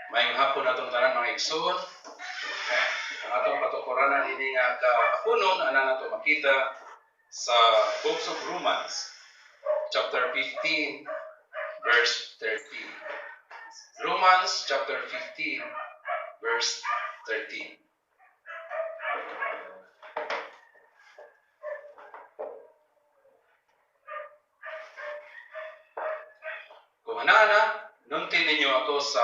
Mayong hapon natong tanan mga igsoon. Ang atong patukuranan ini nga kahaponon ana nato makita sa Books of Romans chapter 15 verse 13. Romans chapter 15 verse 13. Kung ana nunti ninyo ako sa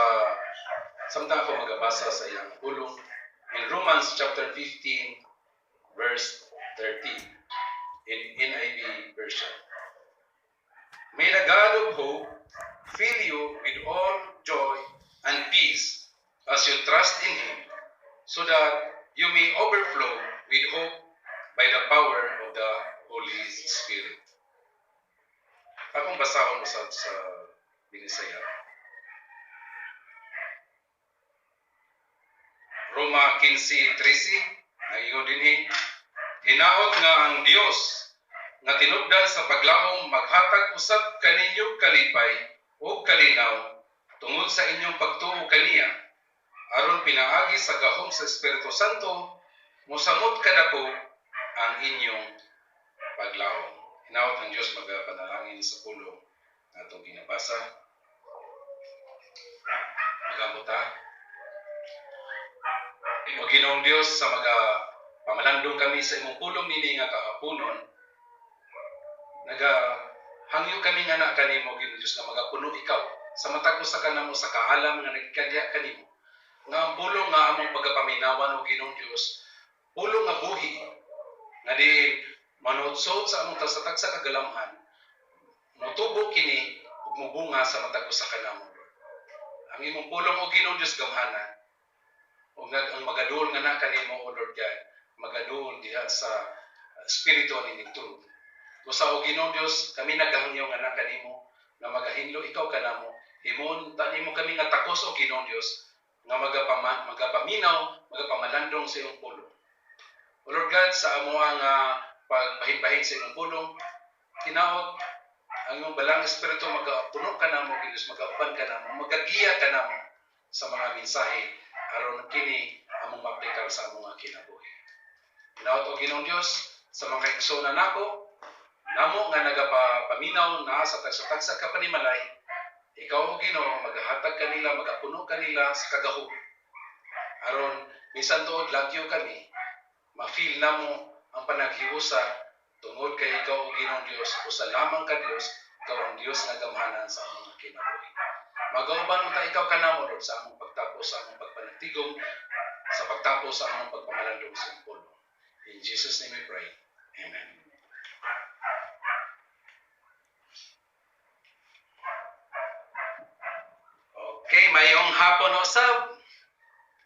samtang ako magabasa sa iyang pulong in Romans chapter 15 verse 13 in NIV version. May the God of hope fill you with all joy and peace as you trust in Him, so that you may overflow with hope by the power of the Holy Spirit. Akong basahon usab sa Binisaya. Roma 15:13, naingon dinhi, hinaot nga ang Dios nga tinubdan sa paglahom maghatag usab kaninyo kalipay o kalinaw tungod sa inyong pagtuo kaniya, aron pinaagi sa gahom sa Espiritu Santo mosamot kadako ang inyong paglahom. Hinaot ang Dios magapanalangin sa pulong atong ginabasa. Magamuta. O Ginoong Dios, sa pamalandong kami sa imong pulong nini nga kahaponon, hangyo kami nga na kanimo, Ginoong Dios, nga magapuno ikaw sa matag usa kanamo sa kaalam nga nagkadya kanimo. Nga ang pulong nga among pagapaminawan o Ginoong Dios, pulong nga buhi nga di manutsot sa among tasatag sa kagalamhan, motubo kini ug mubunga sa matag usa kanamo. Ang imong pulong o Ginoong Dios gamhanan, ug ang magadul nga na kanimo o Lord God, magadul diha sa espiritu ni nigtulog. Kusa o Ginoong Dios, kami naghangyo nga na kanimo nga magahinlo ikaw kanamo, himon tanimo kami nga takos o Ginoong Dios nga magapaminaw, magapamalandong sa iyong pulong. O Lord God, sa amo ang pagbahin-bahin sa iyong pulong, hinaot ang iyong balang espiritu magapuno kanamo, Dios, magauban kanamo, magagiya kanamo sa mga mensahe aron kini among maaplikar sa among kinabuhi. Hinaot o Ginoong Dios, sa mga igsoon nako, namo nga nagapaminaw na sa tagsa-tagsa ka panimalay, ikaw o Ginoo magahatag kanila, magapuno kanila sa kagahom. Aron bisan tuod lagyo kami, ma-feel namo ang panaghiusa tungod kay ikaw o Ginoong Dios, usa lamang ka Dios, ikaw ang Dios nga gamhanan sa among kinabuhi. Magauban ta ikaw kanamo Lord sa among pagtapos, sa among pagpanagtigom, sa pagtapos sa among pagpamalandong sa iyong pulong. In Jesus' name we pray. Amen. Okay, mayong hapon usab.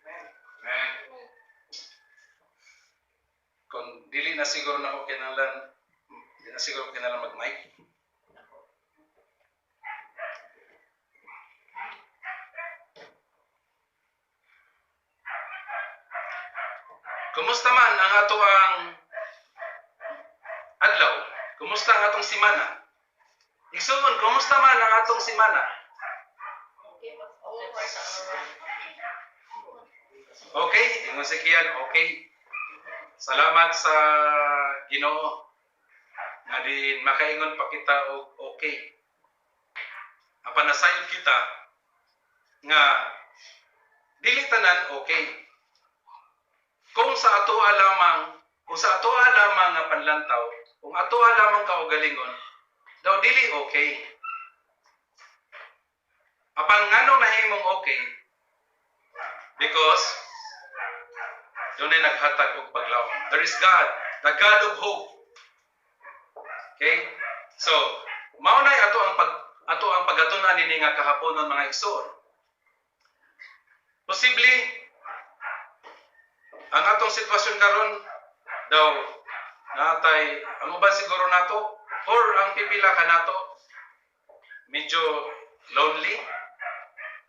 Amen. Kung dili na siguro na ako kinalan mag-mic. Kumusta man ang ato ang adlaw? Kumusta ang atong simana? Igsoon, kumusta man ang atong simana? Okay, ingon si Kian, okay. Salamat sa Ginoo nga din makaingon pa kita og okay. Apan nasayod kita nga dili tanan okay. Kung sa atoa lamang nga panlantaw, kung atoa lamang kaugalingon, daw dili okay. Apan ngano nahimong okay? Because doon ay naghatag og paglawom. There is God, the God of hope. Okay? So, mao nay ato ang pagatunan nini nga kahaponon mga igsoon. Posible ang atong sitwasyon karon daw natay ang uban siguro nato or ang pipila ka nato medyo lonely,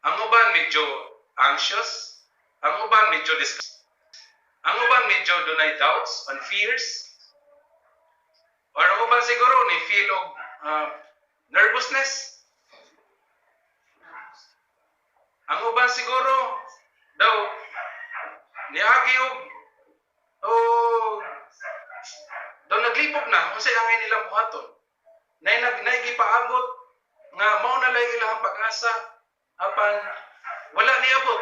ang uban medyo anxious, ang uban medyo ang uban medyo dunay doubts and fears, or ang uban siguro ni feel og nervousness. Ang uban siguro daw niagi o daw naglibog na unsay angay nilang buhaton. Nay gipaabot nga mao na lang ilang pag-asa apan wala niabot.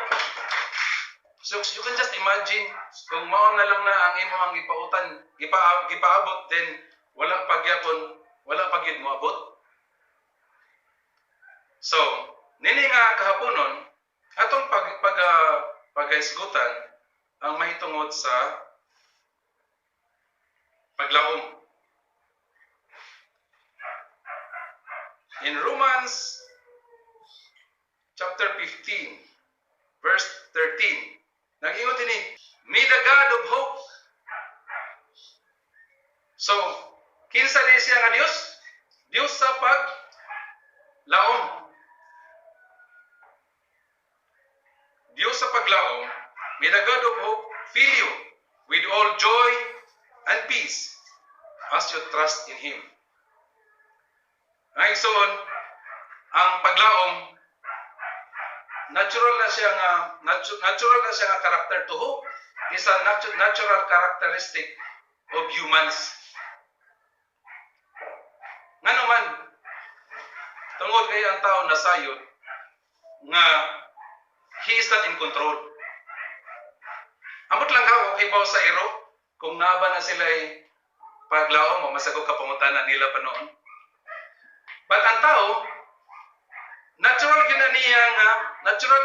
So you can just imagine kung mao na lang na ang imong gipautan, gipaabot then wala pagyud moabot. So, nini nga kahaponon atong paghisgutan ang mahitungod sa paglaom. In Romans chapter 15 verse 13, nag-ingon ini, "May the God of hope." So, kinsa ni siya nga Dios? Dios sa paglaom. Dios sa paglaom, may the God of hope fill you with all joy and peace as you trust in Him. Ngayon, ang paglaom, natural na siya nga character to hope is a natural characteristic of humans. Nga naman, tungod kay ang tao nasayod nga he is not in control. Amot lang ka, okay ba sa iro? Kung naba na sila paglaom mo, masagog kapangutanan nila pa noon. But ang tao, natural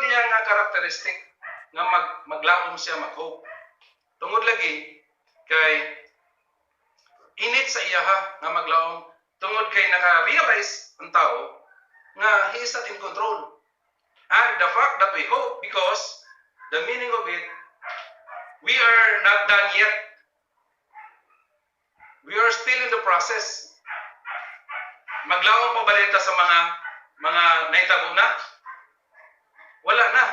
niya nga karakteristik nga maglaom siya, mag-hope. Tungod lagi, kay init sa iyaha nga maglaom. Tungod kay naka-realize ang tao nga he is not in control. And the fact that we hope, because the meaning of it, we are not done yet. We are still in the process. Maglaom pa balita sa mga naitabo na? Wala na.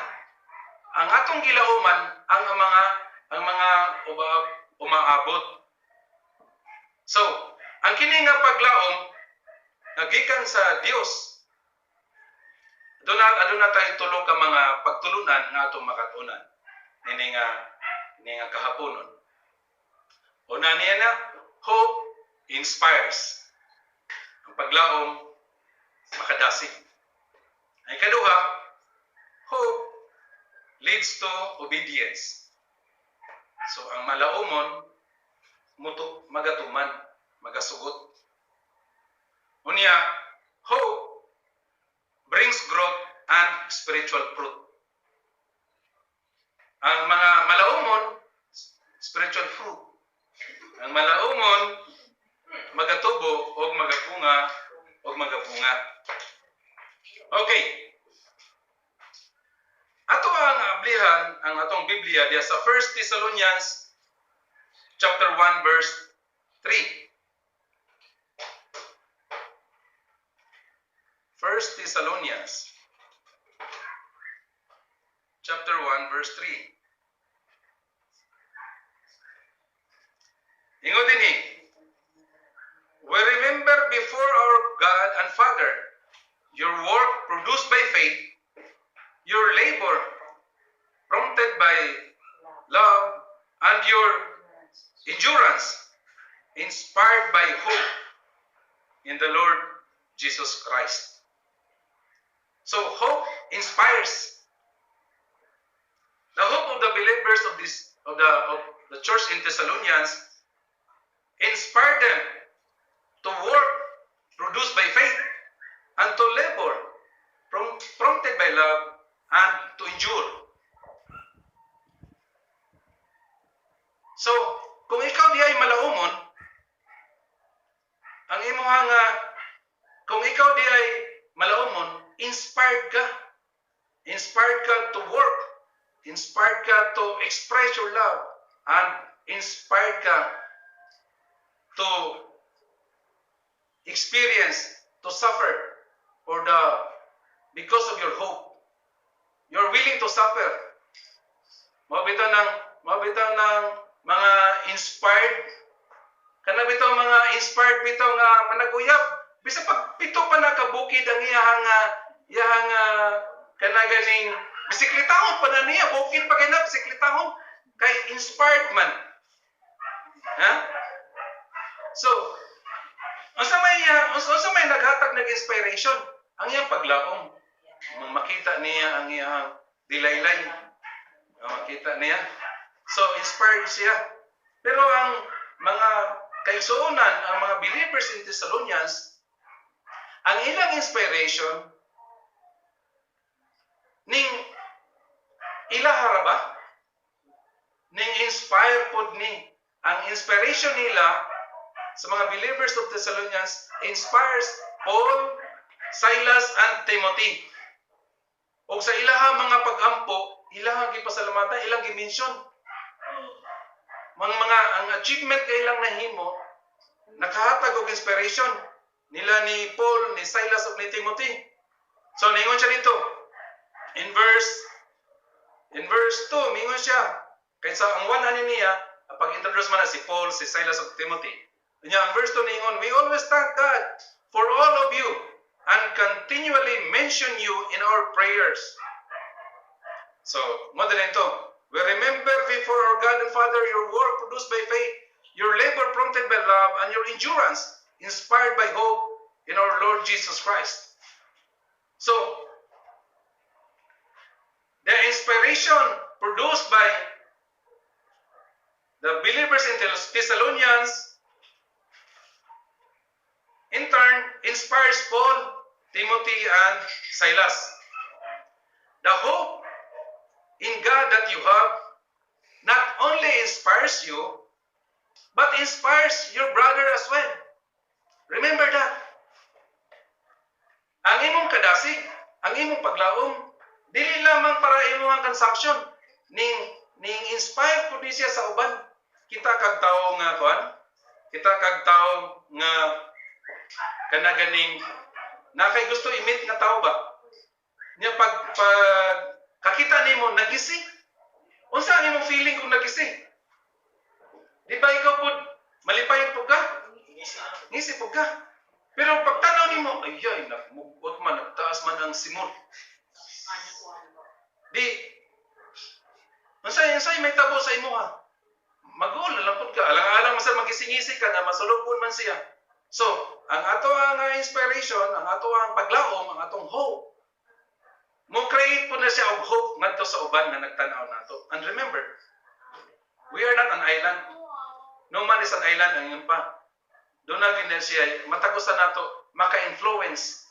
Ang atong gilauman ang mga umaabot. So, ang kini nga paglaom nagikan sa Dios. Aduna tayo tulo ka mga pagtulunan nga atong makatunan. Nini nga kahaponon. Una niya na, hope inspires. Ang paglaom makadasig. Ang ikaduha, hope leads to obedience. So ang malaumon magatuman, magasugot. Unya, hope brings growth and spiritual fruit. Ang mga malaumon, spiritual fruit. Ang malaumon, magatubo o magabunga. Okay. Ato ang ablihan, ang atong Biblia diya sa 1 Thessalonians chapter 1 verse 3. 1 Thessalonians chapter 1 verse 3. Ingon dinhi, we remember before our God and Father your work produced by faith, your labor prompted by love, and your endurance inspired by hope in the Lord Jesus Christ. So hope inspires. The hope of the believers of the church in Thessalonians inspired them to work produced by faith and to labor prompted by love and to endure. So, kung ikaw di ay malaumon, ang imuha nga, kung ikaw di ay malaumon, inspired ka. Inspired ka to work. Inspired ka to express your love. And inspired ka to experience, to suffer because of your hope. You're willing to suffer. Mabitaw ng mga inspired. Kana bitaw mga inspired bitaw nga managuyab. Bisa pag pito pa nakabukid ang iyahang kanaganing Bisiklitahon pa na niya, bukid pa kayo na, bisiklitahon. Kay inspired man. Ha? So, unsa may naghatag ng inspiration? Ang iyang paglaom. Makita niya ang iyang dilaylay. Makita niya. So, inspired siya. Pero ang mga kaigsuonan, ang mga believers in Thessalonians, ang ilang inspiration, ning ilaharaba, ning inspire pod ni. Ang inspiration nila sa mga believers of Thessalonians inspires Paul, Silas, and Timothy. O sa ilaha mga pag-ampo, ilaha gipasalamatan, ilang gimension. Ang achievement kay ilang nahimo, nakahatag og inspiration nila ni Paul, ni Silas, ug ni Timothy. So ningon siya dito. In verse 2, mingon siya. Kaysa ang one ani niya, pag-introduce man na si Paul, si Silas, ug Timothy. Nya ang verse 2 ningon, we always thank God for all of you and continually mention you in our prayers. So, mo din ito. We remember before our God and Father your work produced by faith, your labor prompted by love, and your endurance inspired by hope in our Lord Jesus Christ. So, the inspiration produced by the believers in Thessalonians in turn inspires Paul, Timothy, and Silas. The hope in God that you have not only inspires you, but inspires your brother as well. Remember that. Ang imong kadasig, ang imong paglaom, dili lamang para imong consumption, ning inspire pud ni siya sa uban. Kita kag tawo nga kuan, kita kag tawo nga kanaganing nakay gusto imit nga tawo ba? Nya pag kakita nimo nagisi. Unsa ang imong feeling kung nagisi? Di ba ikaw pud malipay pud ka? Ngisi pud ka. Pero pagtanaw nimo, ayay nagmugot man, nagtaas man ang simot. Di unsay may tabo sa imo ha? Magul lang pud ka. Alang-alang man sa magisingisi ka na masulubon man siya. So, ang ato ang inspiration, ang ato ang paglaom, ang atong hope, mo create po na siya og hope ngadto sa uban nga nagtan-aw nato. And remember, we are not an island. No man is an island ang yun pa. Doon na gina siya matagusan nato maka-influence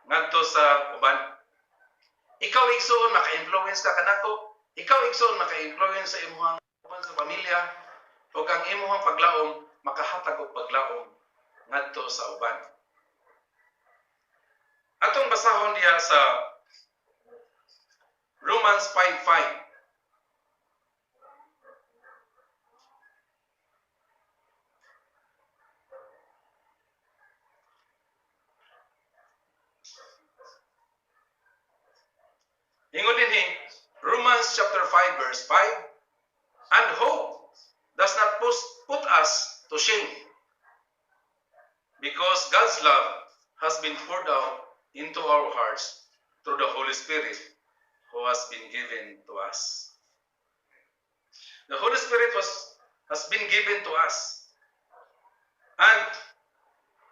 ngadto sa uban. Ikaw igsoon maka-influence ka kanako. Ikaw igsoon maka-influence sa imong uban sa pamilya o ang imong paglaom makahatag og paglaom ngadto sa uban. Atong basahon diha sa Romans 5:5. Ingon dinhi, Romans chapter 5 verse 5, and hope does not put us to shame, because God's love has been poured out into our hearts through the Holy Spirit who has been given to us. The Holy Spirit has been given to us. And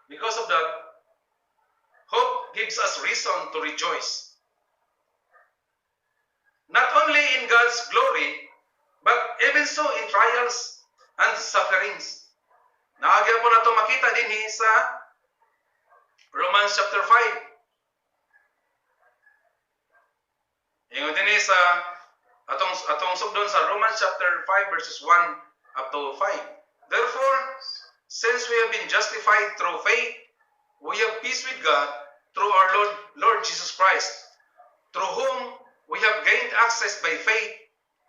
because of that, hope gives us reason to rejoice. Not only in God's glory, but even so in trials and sufferings. Naagya po na ito makita din sa Romans chapter 5. Ingon din sa atong sugdon sa Romans chapter 5 verses 1 up to 5. Therefore, since we have been justified through faith, we have peace with God through our Lord Jesus Christ, through whom we have gained access by faith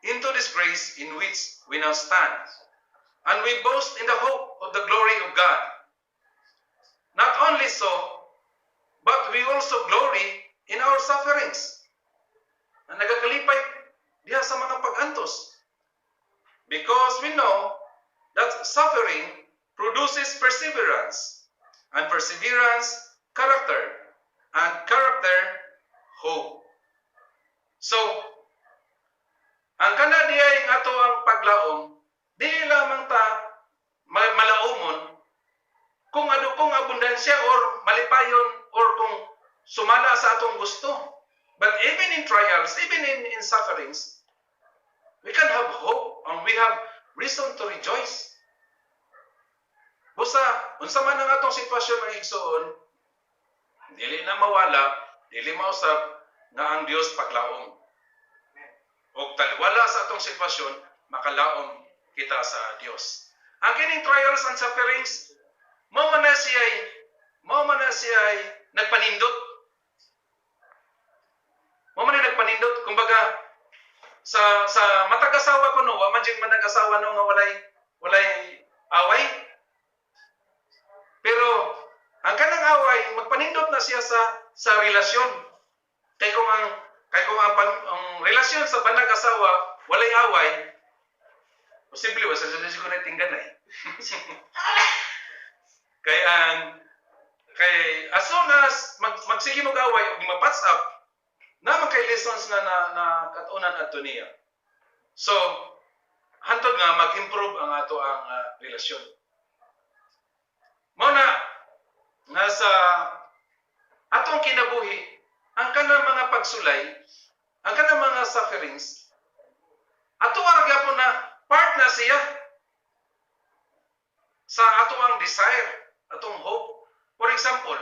into this grace in which we now stand. And we boast in the hope of the glory of God. Not only so, but we also glory in our sufferings. Na nagakalipay diha sa mga pag-antos. Because we know that suffering produces perseverance, and perseverance, character, and character, hope. So, ang kana diay ang ato ang paglaom, dili lamang ta malaumon kung abundansya or malipayon or kung sumala sa atong gusto. But even in trials, even in sufferings, we can have hope and we have reason to rejoice. Busa, unsa man ang atong sitwasyon ng igsoon, dili na mawala, dili mausab nga ang Dios paglaom. O taliwala sa atong sitwasyon, makalaom kita sa Dios. Ang kining trials and sufferings, mao man na siya'y nagpanindot. Mao man na nagpanindot, kumbaga sa matag-asawa ko no, wa man jud matag-asawa no nga walay away. Pero ang kanang away magpanindot na siya sa relasyon. Kay kung ang relasyon sa banag-asawa walay away, posible wa sa siguro na tinggan na eh. Kay as soon as magsige mo away ug ma-patch up, naman kay lessons na katunan adto niya. So, hantod nga mag-improve ang ato ang relasyon. Mao na nga sa atong kinabuhi, ang kanang mga pagsulay, ang kanang mga sufferings, ato ara gyapon na part na siya sa ato ang desire, atong hope. For example,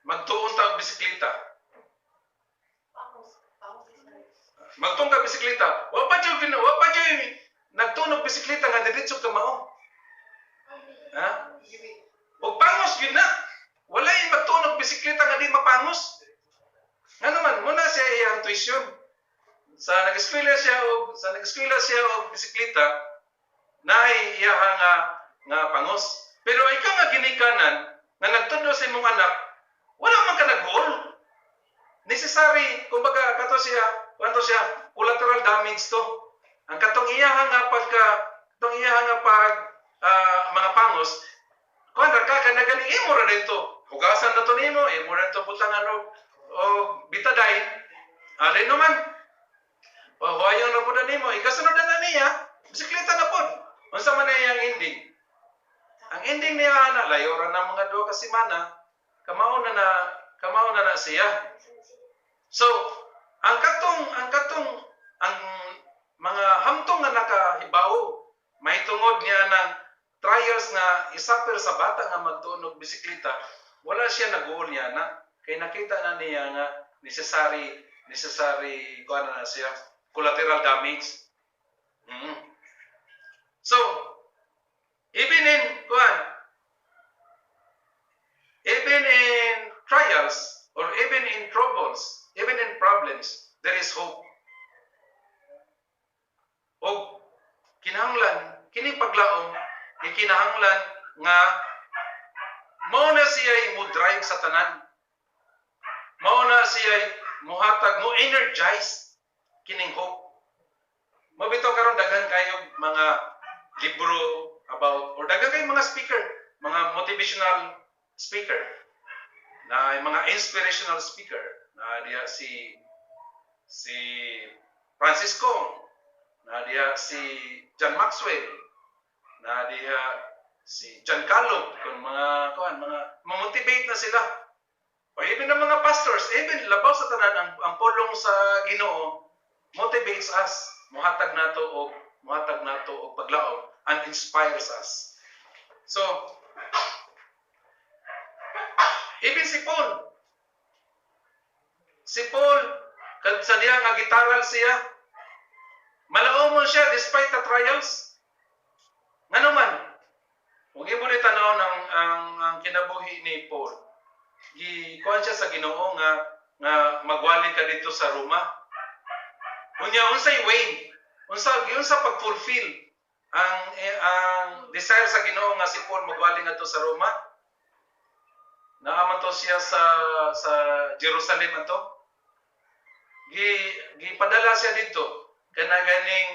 magtuon ta og bisikleta. Magtuon ka bisikleta. Wa pa jud nagtuon og bisikleta nga diretso ka mao. Ha? Og pangos yun na. Walay magtuon og bisikleta nga di mapangos. Nga naman, muna siya iyang tuition. Sa nag-eskwela siya og bisikleta, naay iyaha nga pangos. Pero ikaw nga ginikanan, nga nagtudlo sa imong anak, wala man ka nag-goal. Necessary, kumbaga, kanto siya, collateral damage to. Ang katong iyaha nga mga pangos, kung ka nagali, imo ra dito. Hugasan na to nimo, imo ra to butangan o bitadain. Alin naman, huwayon na po na nimo, ikasunod na niya, bisikleta na po. Unsa man na iyang ending? Ang ending niya na layoran na mga 2 ka semana, kamao na siya. So, ang mga hamtong nga nakahibaw, mahitungod niya ng trials nga isapir sa bata nga magtuon og bisikleta, wala siya nag-uol niya na kay nakita na niya nga necessary kuan na siya collateral damage. So, even in trials or even in troubles, even in problems, there is hope. O kinahanglan kining paglaom kinahanglan nga mao na siya mo drive sa tanan. Mao na siya muhatag mo energize kining hope. Mabitaw karon daghan kayo mga libro about or daghan kay mga speaker, mga motivational speaker, na mga inspirational speaker, na diya si Francisco, na diya si John Maxwell, na diya si John Caleb, kung mga motivate na sila. O even ng mga pastors, even labaw sa tanan ang pulong sa Ginoo motivates us, muhatag nato og paglaom and inspires us. So, even si Paul, kad sa diya nga gitaral siya, malaom mo siya despite the trials. Ngano man, kung imo ni tanaw ang kinabuhi ni Paul, gikuan siya sa Ginoo nga magwali ka dito sa Roma. Unya unsay way, unsa pag-fulfill ang desire sa Ginoo nga si Paul magwali ngadto sa Roma. Naaman to siya sa Jerusalem ato. Gipadala siya dito kana ganing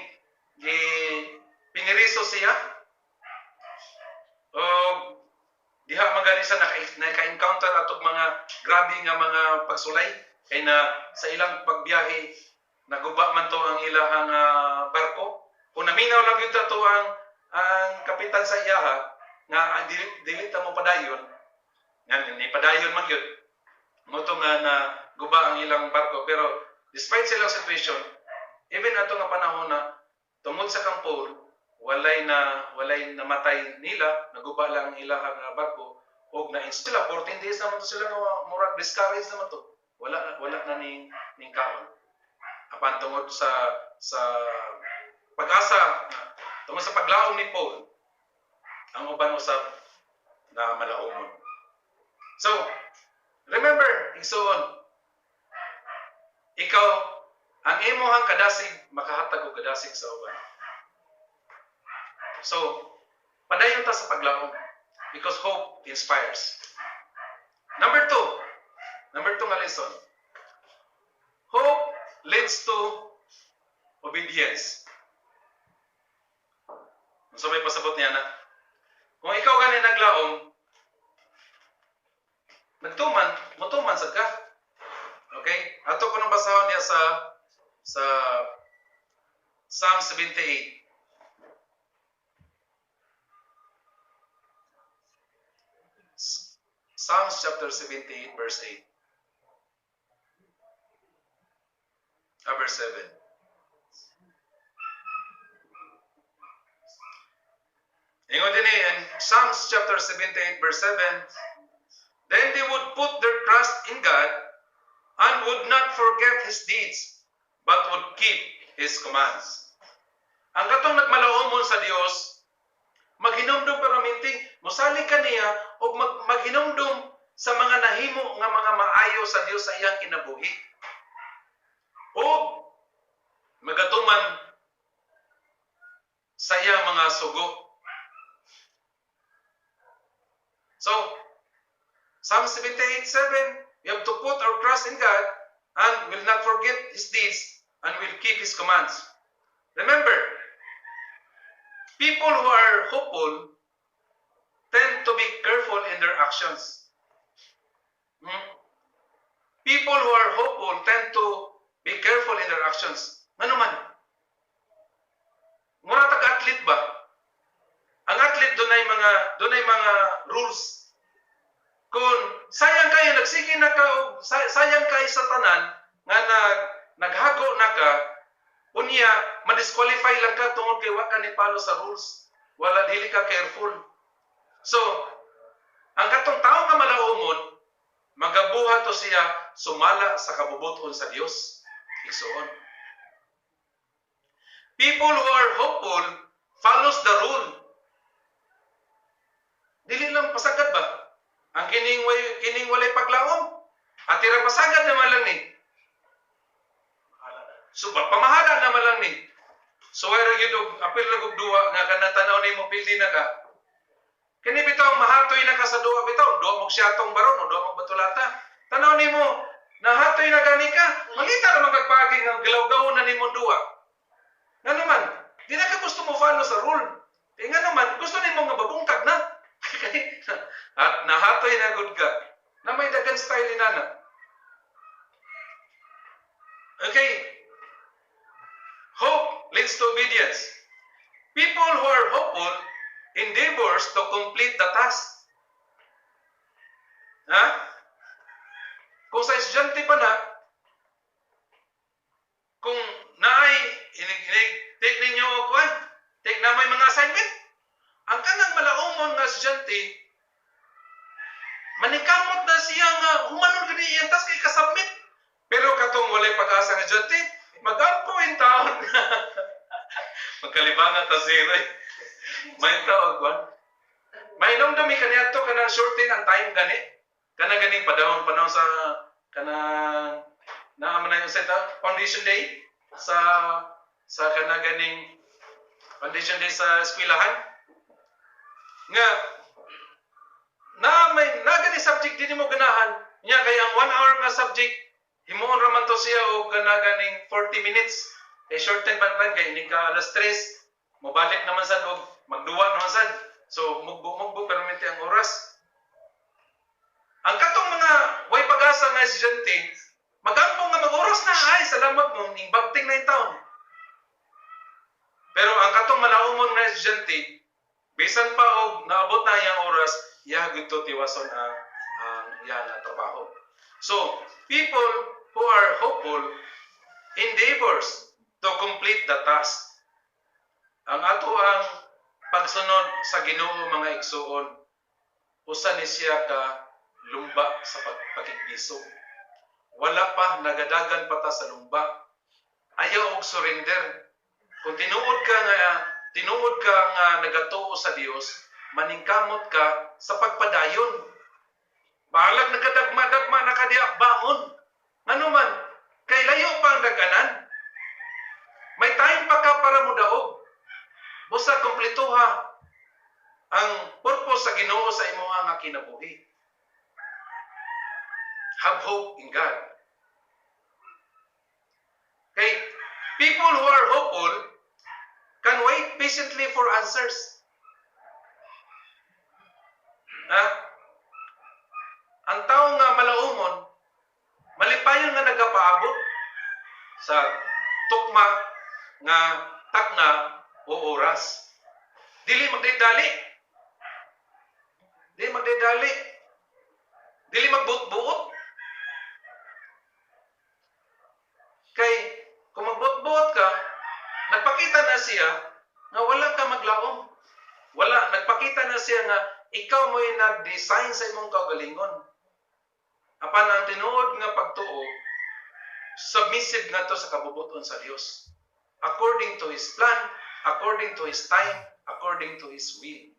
piniriso siya. O diha magani sa naka-encounter atog mga grabe nga mga pagsulay. kay na sa ilang pagbiyahe naguba man to ang ilahang barko. Kung naminaw lang gyud to ang kapitan sa iyaha nga dili ta mo padayon, nga ni padayon man gyud. Mo to nga na guba ang ilang barko, pero despite silang situation, even ato nga panahon na tungod sa kampol, walay namatay nila, naguba lang ang ilahang barko, og na sila 14 days naman to sila nga murag discouraged naman to. Wala na ning kaon. Apan tungod sa pag-asa, tungod sa paglaom ni Paul, ang uban usab na malaumon. So, remember, igsoon, ikaw, ang imuhang kadasig, makahatag og kadasig sa uban. So, padayon ta sa paglaom because hope inspires. Number two nga lesson. Hope leads to obedience. So may pasabot niya na, kung ikaw gani naglaom, mutuman sad ka. Okay? Ato ko nang basahon niya sa Psalm 78. Psalms chapter 78 verse 8. Verse 7. Ingon din in Psalms chapter 78 verse 7, then they would put their trust in God and would not forget His deeds, but would keep His commands. Ang katong nagmalaomon sa Dios, maghinumdum permanente, mosalig kaniya o maghinumdum sa mga nahimo nga mga maayo sa Dios sa iyang kinabuhi. O magatuman sa iyang mga sugo. So, Psalm 78:7, we have to put our trust in God and will not forget His deeds and will keep His commands. Remember, people who are hopeful tend to be careful in their actions. People who are hopeful tend to be careful in their actions. Ano man? Mura taga-athlete ba? Ang athlete dunay mga rules. Kung sayang kayo nagsige na ka o sayang kayo sa tanan nga naghago na ka, unya ma-disqualify lang ka tungod kay wa ka ni palo sa rules. Wala dili ka careful. So, ang katong tao nga malaumon, magabuhat to siya sumala sa kabubuton sa Dios. Igsoon. People who are hopeful follows the rule. Dili lang pasagad ba? Ang kining walay paglaom. At tira pasagad naman lang ni. So pamahala naman lang ni. So ay ra gyud apil ra gud duwa nga kanatanaw nimo pildi na ka. Kini bitaw mahatoy na ka sa duwa bitaw, duwa mo siyatong baron o duwa mo batulata. Tanaw nimo nahatoy na gani ka, mangita ra magpagpagi nga gilaw-gaw na nimo duwa. Nga naman, di na ka gusto mo follow sa rule. Eh nga naman, gusto nimo nga babungkag na. At nahatoy na gud ka. Na may dagan style ni nana. Okay. Hope leads to obedience. People who are hopeful endeavors to complete the task. Ha? Kung sa estudyante pa na, kung naay take ninyo kuan, take na may mga assignment. Ang kanang malaumon nga estudyante, manikamot na siya nga humanon gani iyang task kay kasubmit. Pero katong walay pag-asa nga estudyante, mag-up in taon. Magkalibangan ta zero. May tawag kuan. May nomdami kaniadto kanang shorten ang time gani. Kana ganing panahon sa kana naman na yung foundation day sa kana ganing foundation day sa eskwelahan nga na gani subject din mo ganahan nya kay ang 1 hour nga subject himuon ra man to siya og kana ganing 40 minutes kay shorten ban kay ni ka alas 3 mobalik naman sad og magduwa naman sad so mugbo permanente ang oras. Ang katong mga way pag-asa nga estudyante, Magampong nga mag-oras na, ay, salamat mo, ning bagting na yung taon. Pero ang katong malaumon nga estudyante, bisan pa og naabot na iyang oras, iya gito tiwason ang iya nga trabaho. So, people who are hopeful endeavors to complete the task. Ang ato ang pagsunod sa Ginoo mga igsuon, usa ni siya ka lumba sa pagkikbiso. Wala pa nagadagan pa ta sa lumba. Ayaw og surrender. Kung tinuod ka nga nagatuo sa Dios, maningkamot ka sa pagpadayon. Bahalag nagadagma-dagma na kadiya bangon. Ngano man, kay layo pa ang daganan. May time pa ka para mo daog. Busa kumplituha ang purpose sa Ginoo sa imong nga kinabuhi. Have hope in God. Okay, people who are hopeful can wait patiently for answers. Ang tao nga malaumon, malipayon nga nagapaabot sa tukma nga takna o oras. Dili magdidali. Dili magbuot-buot. Kay kung magbuot-buot ka, nagpakita na siya nga wala ka maglaom. Nagpakita na siya nga ikaw mo'y nag-design sa imong kaugalingon. Apan ang tinuod nga pagtuo, submissive nga to sa kabubuton sa Dios. According to His plan, according to His time, according to His will.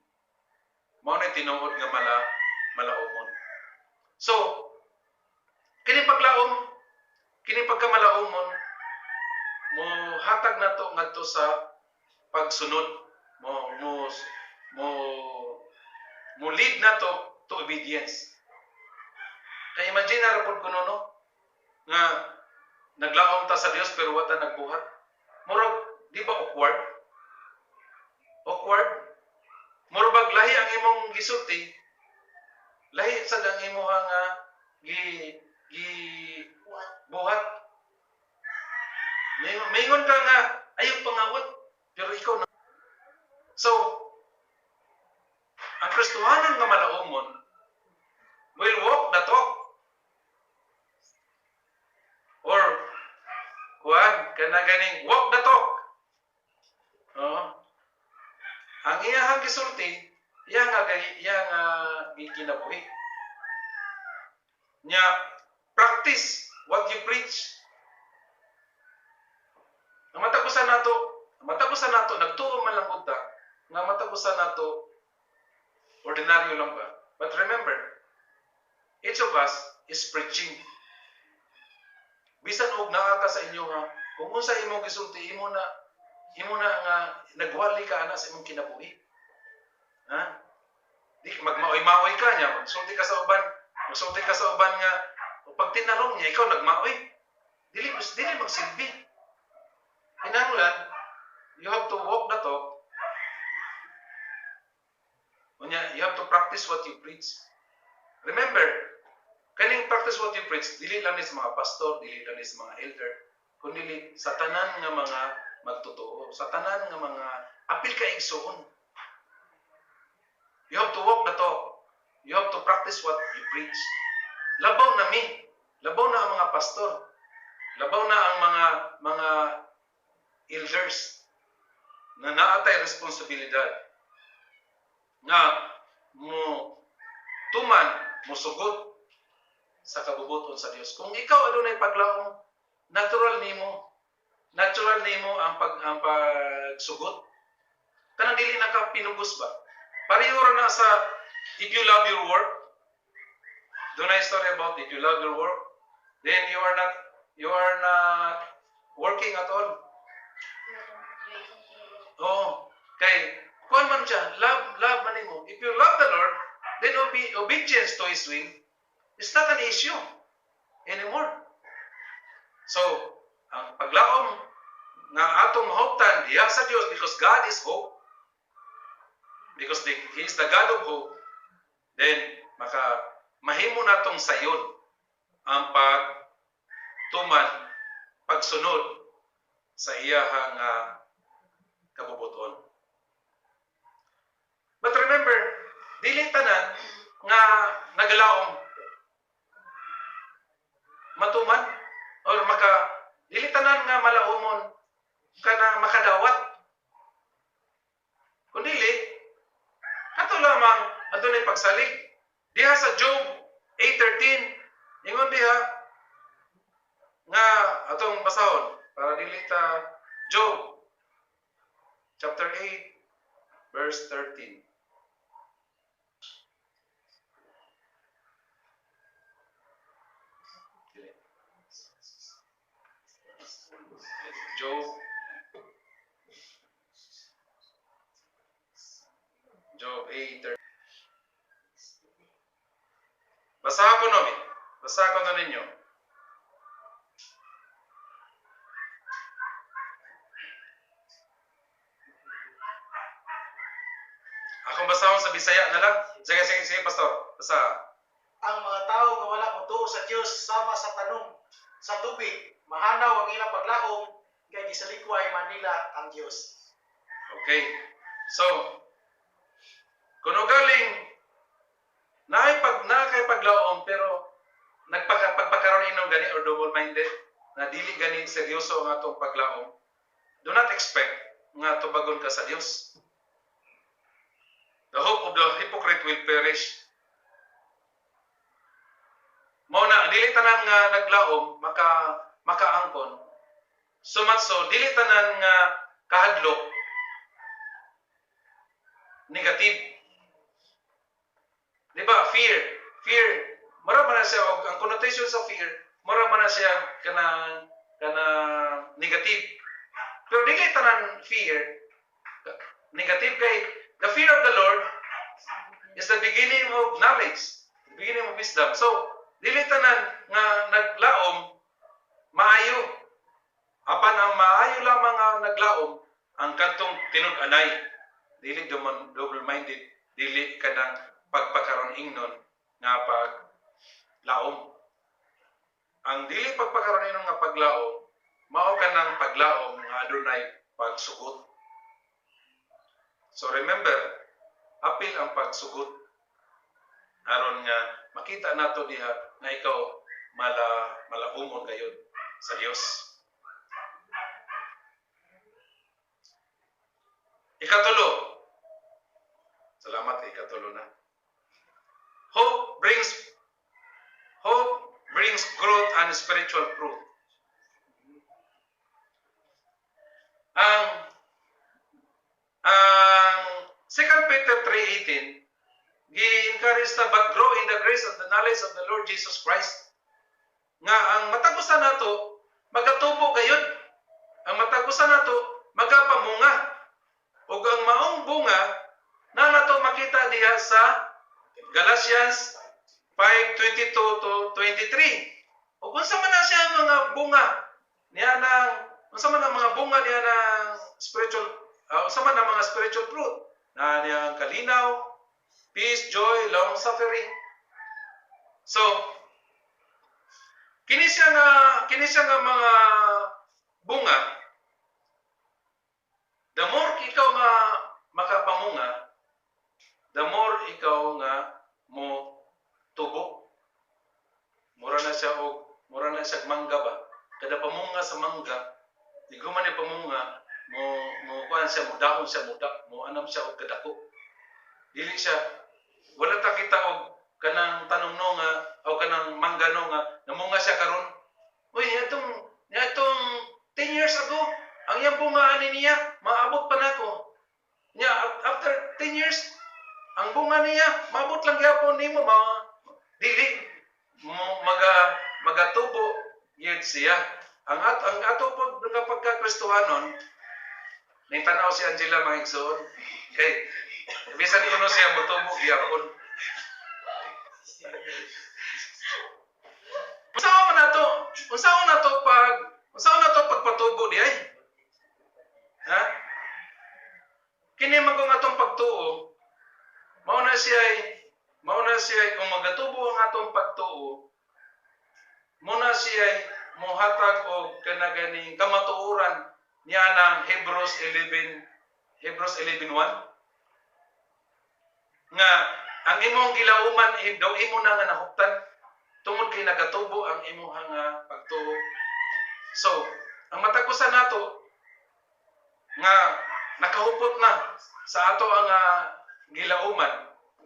Mao na tinuod nga malaumon. So, kini pagkamalaumon, mo hatag na to ngadto sa pagsunod, mo lead na to obedience. Kaya imagine na rapod ko no, nga naglaom ta sa Dios pero wata nagbuhat. Murag, di ba awkward? Murag lahi ang imong gisulti, lahi sa ang imong nga buhat. Maingon ka nga, ayaw pangawat, pero ikaw na. So, ang Kristohanon nga malaumon will walk the talk. Or, ganing walk the talk. Ang iyahang gisulti, iya nga gikinabuhi. Nya, practice what you preach. Ang matagusan nato, nagtuo man lang unta, nga matagusan nato, ordinaryo lang ba? But remember, each of us is preaching. Bisan og naa ka sa inyo ha, kung unsa imong gisulti, imo na nga nagwali ka ana sa imong kinabuhi. Ha? Di magmaoy-maoy ka niya, magsulti ka sa uban nga pag tinarong niya ikaw nagmaoy. Dili magsilbi. Kinahanglan, you have to walk the talk. You have to practice what you preach. Remember, kaning practice what you preach, dili lang ni sa mga pastor, dili lang ni sa mga elder, kundi sa tanan nga mga magtotoo, sa tanan nga mga apil ka igsoon. You have to walk the talk. You have to practice what you preach. Labaw na ang mga pastor, labaw na ang mga elders na naatay responsibilidad nga mo tuman, mo sugot sa kabubuton sa Dios. Kung ikaw adunay paglaom, natural nimo ang pagsugot. Kanang dili na ka pinugos ba? Pareho ra na sa if you love your work. Dunay story about if you love your work, then you are not working at all. Kay kuan man siya, love man nimo. If you love the Lord, then obedience to His will is not an issue anymore. So, ang paglaom nga atong mahuptan diha sa Dios, because God is hope, because He is the God of hope, then mahimo natong sayon ang tuman pagsunod sa iyahang kabubuton. But remember, dili tanan nga naglaom matuman or dili tanan nga malaumon kana makadawat. Kundili ato lamang adunay pagsalig. Diha sa Job 8:13 ingon diha nga atong basahon para dili ta Job chapter 8 verse 13. Job 8:13. Basahan ko namin. Basahan ko na ninyo. Akong basahon sa Bisaya na lang. Sige, pastor. Basa. Ang mga tao nga wala motuo sa Dios sama sa tanong sa tubig, mahanaw ang ilang paglaom kay gisalikway man nila ang Dios. Okay. So, kuno galing na kay paglaom pero pagpakaroon inom gani or double-minded na dili gani seryoso ang atong paglaom, do not expect nga tubagon ka sa Dios. The hope of the hypocrite will perish. Mao na dili tanan nga naglaom makaangkon. So much so dili tanan nga kahadlok negative. Di ba? Fear. Mara man na siya, ang connotation sa fear, mara man na siya kana negative. Pero di kay tanan fear negative kay the fear of the Lord is the beginning of knowledge, the beginning of wisdom. So, dili tanan nga naglaom maayo. Apan ang maayo lamang nga naglaom ang kantong tinud-anay. Dili double-minded, dili kanang pagpakaron ingnon nga paglaom. Ang dili pagpakaron ingnon nga paglaom, mao kanang paglaom nga adunay pagsugot. So remember, apil ang pagsugot aron nga makita nato diha nga ikaw malaumon gayud sa Dios. Ikatulo. Salamat kay ikatulo na. Hope brings growth and spiritual fruit. Ang 2 Peter 3:18 gi-encourage na but grow in the grace and the knowledge of the Lord Jesus Christ. Nga ang matagusan nato magatubo gayud. Ang matagusan nato magapamunga. Ug ang maong bunga na nato makita diha sa Galatians 5:22-23. Ug unsa man na siya mga bunga niya unsa man ang mga bunga niya ng spiritual unsa man ang mga spiritual fruit na niyang kalinaw, peace, joy, long suffering. So kini siya nga mga bunga. The more ikaw nga makapamunga, the more ikaw nga mo tubo. Mura na siya mangga ba? Kada pamunga sa mangga, di guman ni pamunga, mo kuan siya, mo dahon siya, mo anam siya og kadako. Dili siya wala ta kita og kanang tanong no nga o kanang mangga no nga namunga siya karon. Uy, atong 10 years ago, ang iyang bunga ani niya maabot pa nako. Nya after 10 years, ang bunga niya maabot lang gyapon nimo dili mo magatubo yun siya. Ang ato pag nga pagkakristohanon, ning tanaw si Angela mga igsoon. Kay bisan kuno siya motubo gyapon. Unsaon nato pagpatubo di ay? Ha? Kini man kung atong pagtuo, mao na siya kung magatubo ang atong pagtuo, mao na siya mohatag og kanaganing kamatuoran niya ng Hebrews 11:1 nga ang imong gilauman daw imo na nga nahuptan tungod kay nagatubo ang imong nga pagtuo. So, ang matagusan nato nga nakahupot na sa ato ang gilauman,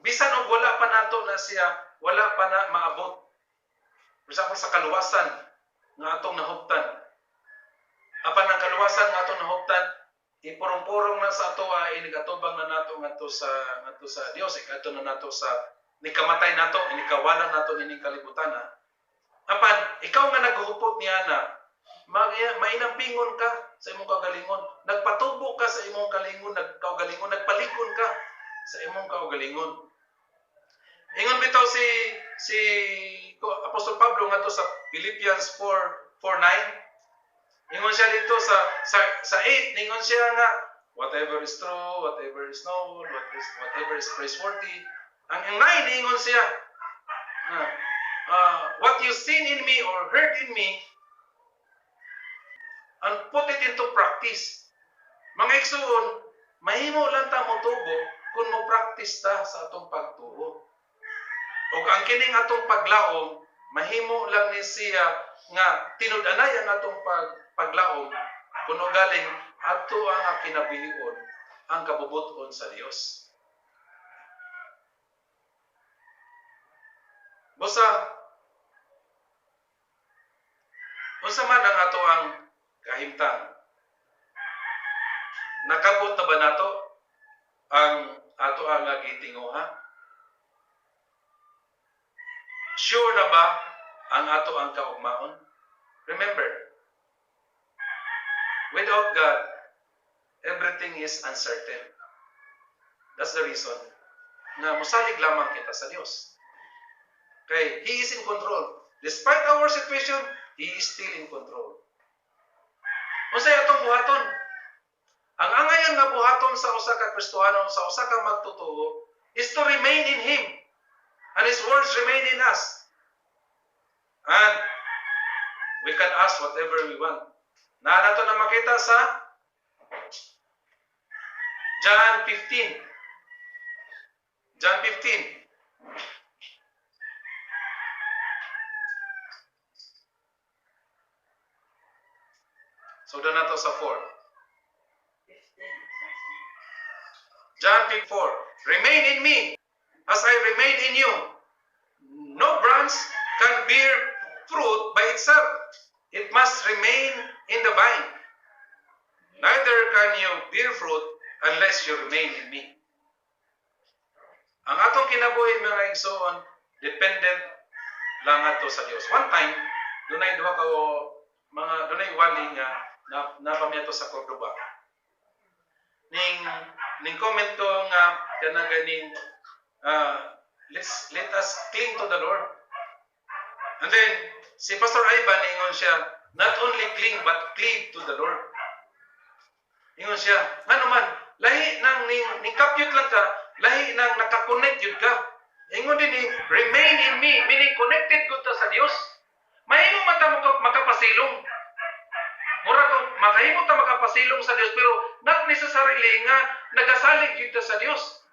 bisan og wala pa nato na siya, wala pa na maabot. For example, sa kaluwasan nga atong nahuptan. Apan ang kaluwasan nga atong nahuptan, ipurong-purong na sa ato inigatubang na nato ngadto sa Dios, ikato na nato sa nikamatay nato, inikawalan nato nining kalibutan. Apan ikaw nga naghupot niya na mainampingon ka sa imong kaugalingon, nagpatubo ka sa imong kaugalingon, nagpalikon ka sa imong kaugalingon. Ingon bitaw si Apostol Pablo ngadto sa Philippians 4:9. Ingon siya dito sa 8, ningon siya nga whatever is true, whatever is noble, whatever is praiseworthy. Ang 9 ningon siya what you seen in me or heard in me, and put it into practice. Mga igsoon, mahimo lang ta motubo kung mo practice ta sa atong pagtuo. O ang kining atong paglaom, mahimo lang ni siya nga tinud-anay ang atong paglaom kuno galing ato ang kinabuhion, ang kabubuton sa Dios. Busa, unsa man ang ato ang kahimtang? Nakabot na ba nato ang ato ang gitinguha? Sure na ba ang ato ang kaugmaon? Remember, without God, everything is uncertain. That's the reason na musalig lamang kita sa Dios. Okay, He is in control. Despite our situation, He is still in control. Unsay atong buhaton? Ang angayan nga buhaton sa usa ka Kristohanon, sa usa ka magtutuo, is to remain in Him. And His words remain in us. And we can ask whatever we want. Nato na makita sa John 15. John 15. So doon nato sa 4. John 4. Remain in me as I remain in you. No branch can bear fruit by itself. It must remain in the vine. Neither can you bear fruit unless you remain in me. Ang atong kinabuhi mga igsoon, dependent lang ato sa Dios. One time, dunay wali nga napamiyato sa Cordoba. Ning comment ko nga kana ganing let us cling to the Lord. And then si Pastor Ivan ingon siya, not only cling but cleave to the Lord. Ingon siya, ngano man lahi nang ning kapyut lang ka, lahi nang naka-connect jud ka. Ingon din ni remain in me, meaning connected gud ta sa Dios. Mahimo man ta makapasilong. Mura kung makahimo ta makapasilong sa Dios pero not necessarily nga nagasalig jud ta sa Dios.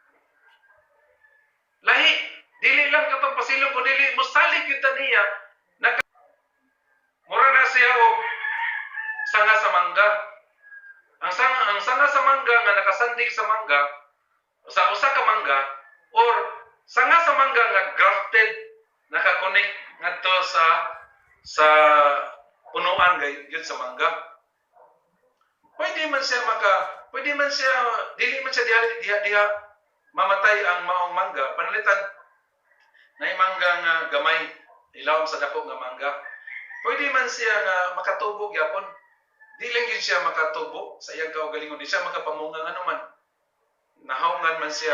Lahi dili lang katong pasilong kun dili mo salig jud ta niya. Mura na siya og sanga sa mangga. Ang sanga sa mangga nga nakasandig sa mangga sa usa ka mangga or sanga sa mangga nga grafted naka-connect ngadto sa punuan gyud sa mangga. Pwede man siya dili man siya diha mamatay ang maong mangga panalitan na mangga nga gamay ilawom sa dako nga mangga. Pwede man siya nga makatubo gyapon. Di lang gyud siya makatubo sa iyang kaugalingon, di siya makapamunga ano man. Nahawngan man siya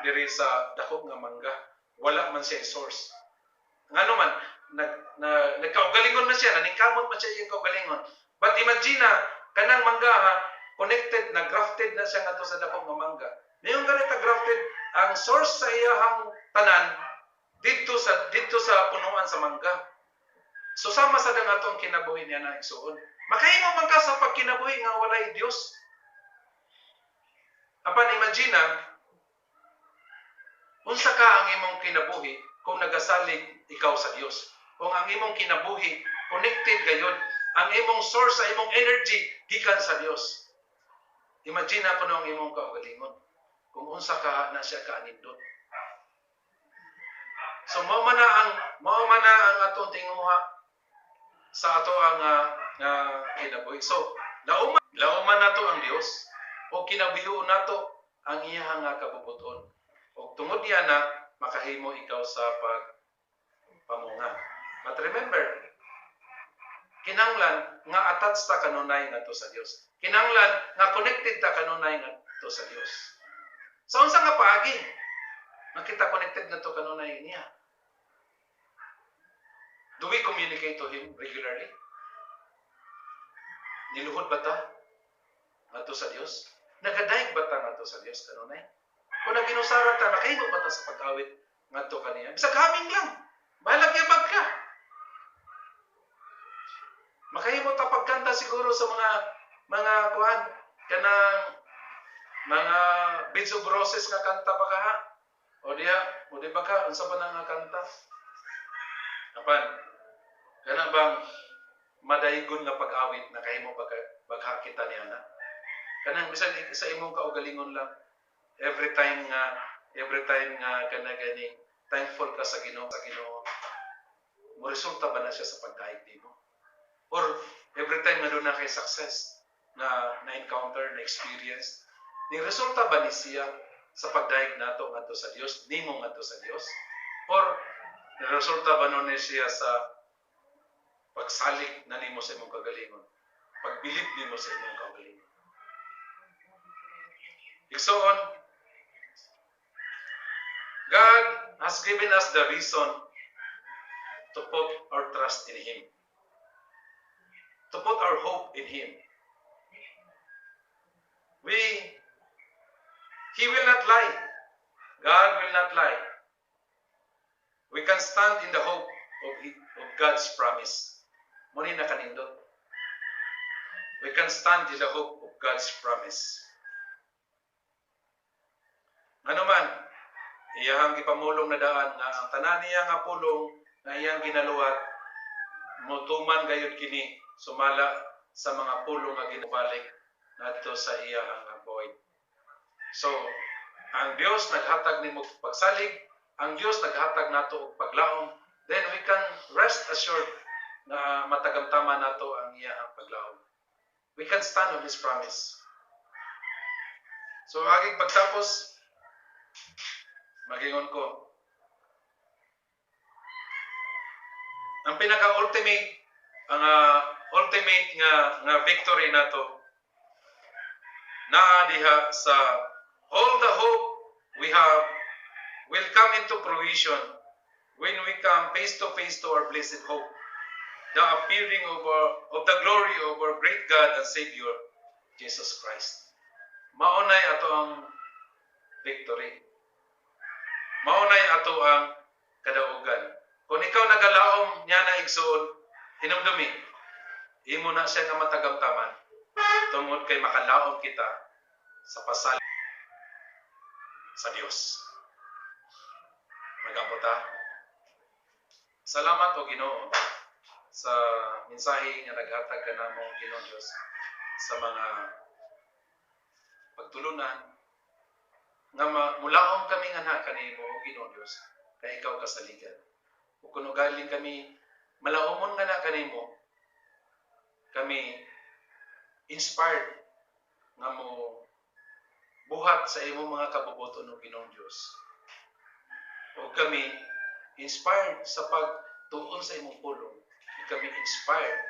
diri sa dako nga mangga. Wala man siya source. Ngano man nagkaugalingon man siya, naningkamot man siya iyang kaugalingon. But imagine kanang mangga connected, grafted na siya ngadto sa dako nga mangga. Niyong ganito grafted, ang source sa iyang tanan dito sa punuan sa mangga. So sama sa atong kinabuhi niya na igsuon. Makahimo man ka sa pagkinabuhi nga walay Dios. Apan imagine unsa ka ang imong kinabuhi kung nagasalig ikaw sa Dios. Kung ang imong kinabuhi connected gayud, ang imong source sa imong energy gikan sa Dios. Imagine na ang imong kaugalingon kung unsa ka na siya kaanindot. So mao man na ang atong tinguha sa ato ang kinabuhi. So lauman nato ang Dios o kinabuhion nato ang iyang kabubuton. O tungod niya na makahimo ikaw sa pagpamunga. But remember, kinanglan nga attached ta kanunay ngadto sa Dios. Kinanglan nga connected ta kanunay ngadto sa Dios. Sa unsa nga paagi nakita connected ngadto kanunay niya? Do we communicate to Him regularly? Niluhod ba ta ngadto sa Dios? Nagadayeg ba ta ngadto sa Dios kanunay? Kung naginusara ta, nakahimo ba ta sa pag-awit ngadto kaniya? Bisag haming lang. Balag yabag ka. Makahimo ta pagkanta siguro sa mga kuan kanang mga Beads of Roses nga kanta ba ka ha? O di ba ka unsa ba nga kanta? Apan kana bang madaygon nga pag-awit nakahimo bagha kita niya na? Kanang bisan sa imong kaugalingon lang every time nga kana ganing thankful ka sa Ginoo mo resulta ba na siya sa pagdaig nimo? Or every time nga doon na kay success na encounter na experience ni resulta ba ni siya sa pagdaig nato ngadto sa Dios nimo ngadto sa Dios? Or resulta ba nun ni siya sa pagsalig na nimo sa imong kagalingon, pagbilib nimo sa imong kagalingon? Igsoon, God has given us the reason to put our trust in Him, to put our hope in Him. He will not lie. God will not lie. We can stand in the hope of God's promise. Muni na kanindot. We can stand in the hope of God's promise. Ano man, iyang gipamulong na daan nga ang tanan niya nga pulong na iyang ginaluwat motuman gayud kini sumala sa mga pulong nga ginubalik ngadto sa iyang void. So, ang Dios naghatag nimo pagsalig, ang Dios naghatag nato og paglaom, then we can rest assured na matagamtama nato ang iyang paglaom. We can stand on His promise. So, aging pagtapos, magingon ko, ang pinaka-ultimate nga victory nato naa diha sa all the hope we have will come into fruition when we come face to face to our blessed hope, the appearing of the glory of our great God and Savior, Jesus Christ. Maunay ato ang victory. Maunay ato ang kadaugan. Kung ikaw nagalaom niya na igsuon, hinumdumi, imo na siya nga matagamtaman tungod kay makalaom kita sa pasalig sa Dios. Magabuta. Salamat o Ginoo sa mensahe nga naghatag kanamo Ginoo Dios sa mga pagtulunan nga mulaom kami nga kanimo o Ginoo Dios kay ikaw kasaligan. Ug kuno galing kami malaumon nga na kanimo, kami inspired nga mo buhat sa imong mga kabubuton ng Ginoong Dios. O kami inspired sa pagtuon sa imong pulong. Kami inspired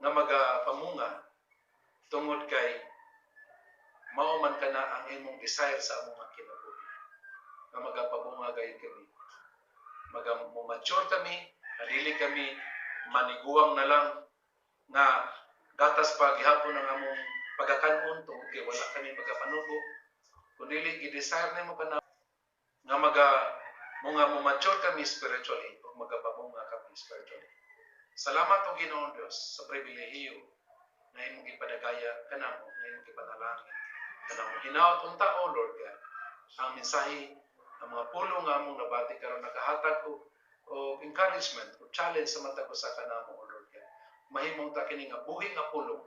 nga magapamunga tungod kay mao man kana ang imong desire sa among mga kinabuhi. Nga magapamunga gayud kami. Mature kami, dili kami maniguang na lang nga gatas pa gihapon ang among pagakanon tungod kay wala kami magapanubo. Kundi i-desire nimo kana nga mga mature kami spiritually, magapamunga kami spiritually. Salamat o Ginoong Dios sa pribilehiyo na imong gipadagaya kanamo, na imong gipanalangin kanamo. Hinaut unta o Lord God, ang mensahe, ang mga pulong nga among nabati karon nakahatag o encouragement o challenge sa matag usa kanamo o Lord God. Mahimong ta kini nga buhi nga pulong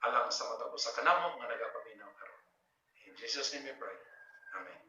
alang sa matag usa kanamo nga nagapaminaw karon. In Jesus name we pray. Amen.